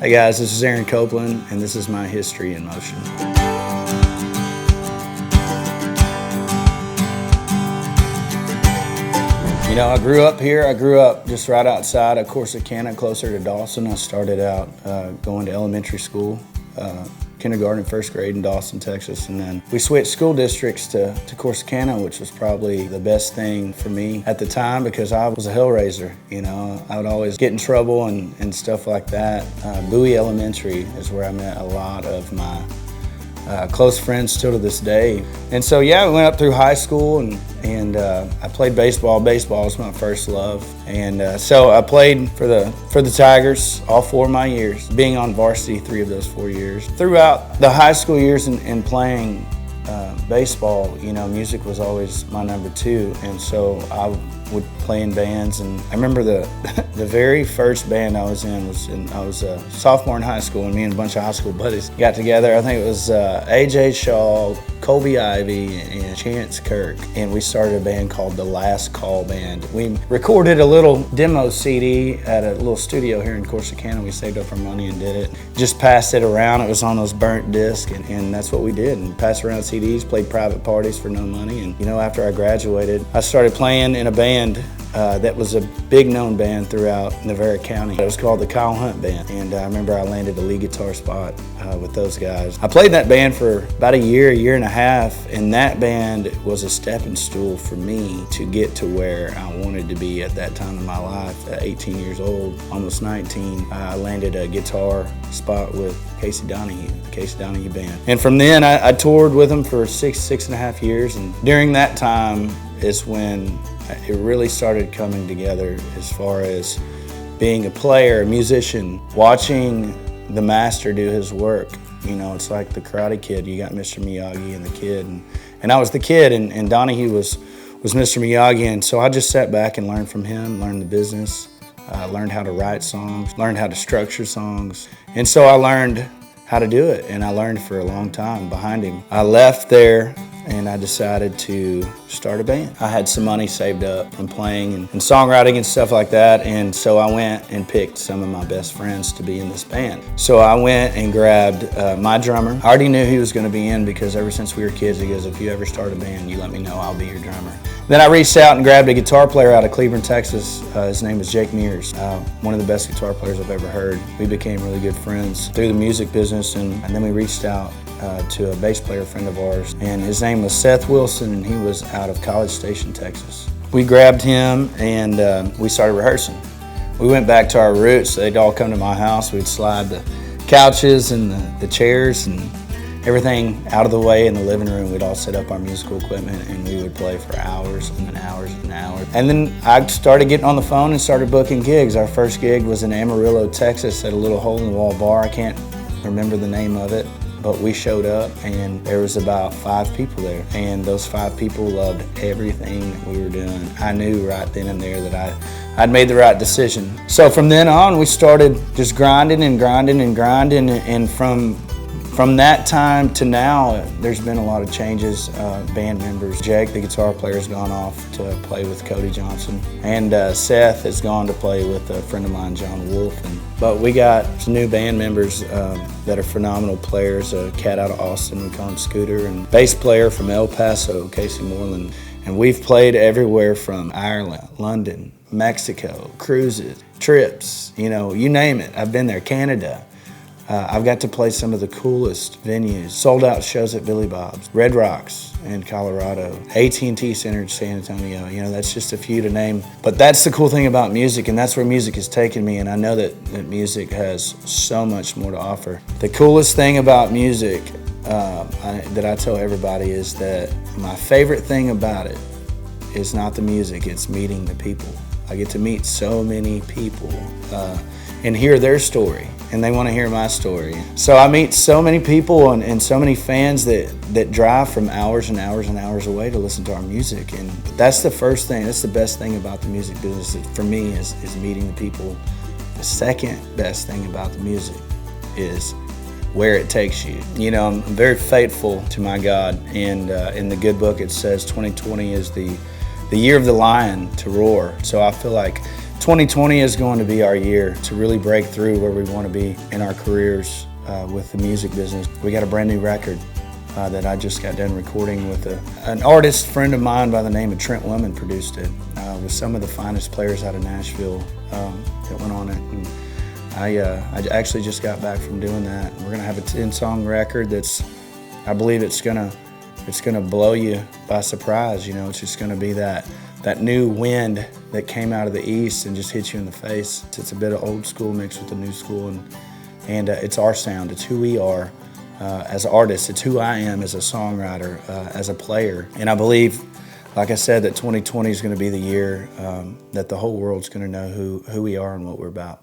Hey guys, this is Aaron Copeland, and this is my history in motion. You know, I grew up here. I grew up just right outside of Corsicana, closer to Dawson. I started out going to elementary school, kindergarten and first grade in Dawson, Texas, and then we switched school districts to Corsicana, which was probably the best thing for me at the time because I was a hellraiser. You know, I would always get in trouble and stuff like that. Bowie Elementary is where I met a lot of my close friends still to this day. And so yeah, we went up through high school and I played baseball. Baseball was my first love. And so I played for the Tigers all 4 of my years, being on varsity 3 of those 4 years. Throughout the high school years and playing baseball, you know, music was always my number 2. And so I would play in bands, and I remember the very first band I was in I was a sophomore in high school, and me and a bunch of high school buddies got together. I think it was AJ Shaw, Colby Ivy, and Chance Kirk, and we started a band called the Last Call Band. We recorded a little demo CD at a little studio here in Corsicana. We saved up our money and did it. Just passed it around. It was on those burnt discs, and that's what we did, and passed around CDs, played private parties for no money. And you know, after I graduated, I started playing in a band that was a big known band throughout Navarre County. It was called the Kyle Hunt Band, and I remember I landed a lead guitar spot with those guys. I played in that band for about a year and a half, and that band was a stepping stool for me to get to where I wanted to be at that time in my life. At 18 years old, almost 19, I landed a guitar spot with Casey Donahue, the Casey Donahue Band. And from then, I toured with them for six and a half years, and during that time is when it really started coming together as far as being a player, a musician, watching the master do his work. You know, it's like the Karate Kid. You got Mr. Miyagi and the kid, and I was the kid, and Donahue was Mr. Miyagi, and so I just sat back and learned from him, learned the business, learned how to write songs, learned how to structure songs, and so I learned how to do it, and I learned for a long time behind him. I left there and I decided to start a band. I had some money saved up from playing and songwriting and stuff like that, and so I went and picked some of my best friends to be in this band. So I went and grabbed my drummer. I already knew he was going to be in because ever since we were kids, he goes, if you ever start a band, you let me know, I'll be your drummer. Then I reached out and grabbed a guitar player out of Cleveland, Texas. His name was Jake Mears, one of the best guitar players I've ever heard. We became really good friends through the music business, and then we reached out to a bass player friend of ours, and his name was Seth Wilson, and he was out of College Station, Texas. We grabbed him and we started rehearsing. We went back to our roots. They'd all come to my house. We'd slide the couches and the chairs and everything out of the way in the living room. We'd all set up our musical equipment and we would play for hours and hours and hours. And then I started getting on the phone and started booking gigs. Our first gig was in Amarillo, Texas at a little hole-in-the-wall bar. I can't remember the name of it, but we showed up and there was about 5 people there, and those 5 people loved everything that we were doing. I knew right then and there that I'd made the right decision. So from then on, we started just grinding and grinding and grinding, and from that time to now, there's been a lot of changes. Band members, Jake, the guitar player, has gone off to play with Cody Johnson, and Seth has gone to play with a friend of mine, John Wolf. But we got some new band members that are phenomenal players. A cat out of Austin, we call him Scooter, and bass player from El Paso, Casey Moreland. And we've played everywhere from Ireland, London, Mexico, cruises, trips, you know, you name it. I've been there, Canada. I've got to play some of the coolest venues, sold out shows at Billy Bob's, Red Rocks in Colorado, AT&T Center in San Antonio. You know, that's just a few to name. But that's the cool thing about music, and that's where music has taken me, and I know that music has so much more to offer. The coolest thing about music that I tell everybody is that my favorite thing about it is not the music, it's meeting the people. I get to meet so many people and hear their story, and they want to hear my story. So I meet so many people and so many fans that drive from hours and hours and hours away to listen to our music, and that's the first thing, that's the best thing about the music business for me is meeting the people. The second best thing about the music is where it takes you. You know, I'm very faithful to my God, and in the good book it says 2020 is the year of the lion to roar. So I feel like 2020 is going to be our year to really break through where we want to be in our careers with the music business. We got a brand new record that I just got done recording with an artist friend of mine by the name of Trent Lemon produced it with some of the finest players out of Nashville that went on it. And I actually just got back from doing that. We're gonna have a 10-song record I believe it's gonna blow you by surprise. You know, it's just gonna be that new wind that came out of the east and just hit you in the face. It's a bit of old school mixed with the new school, and it's our sound. It's who we are as artists. It's who I am as a songwriter, as a player. And I believe, like I said, that 2020 is going to be the year that the whole world's going to know who we are and what we're about.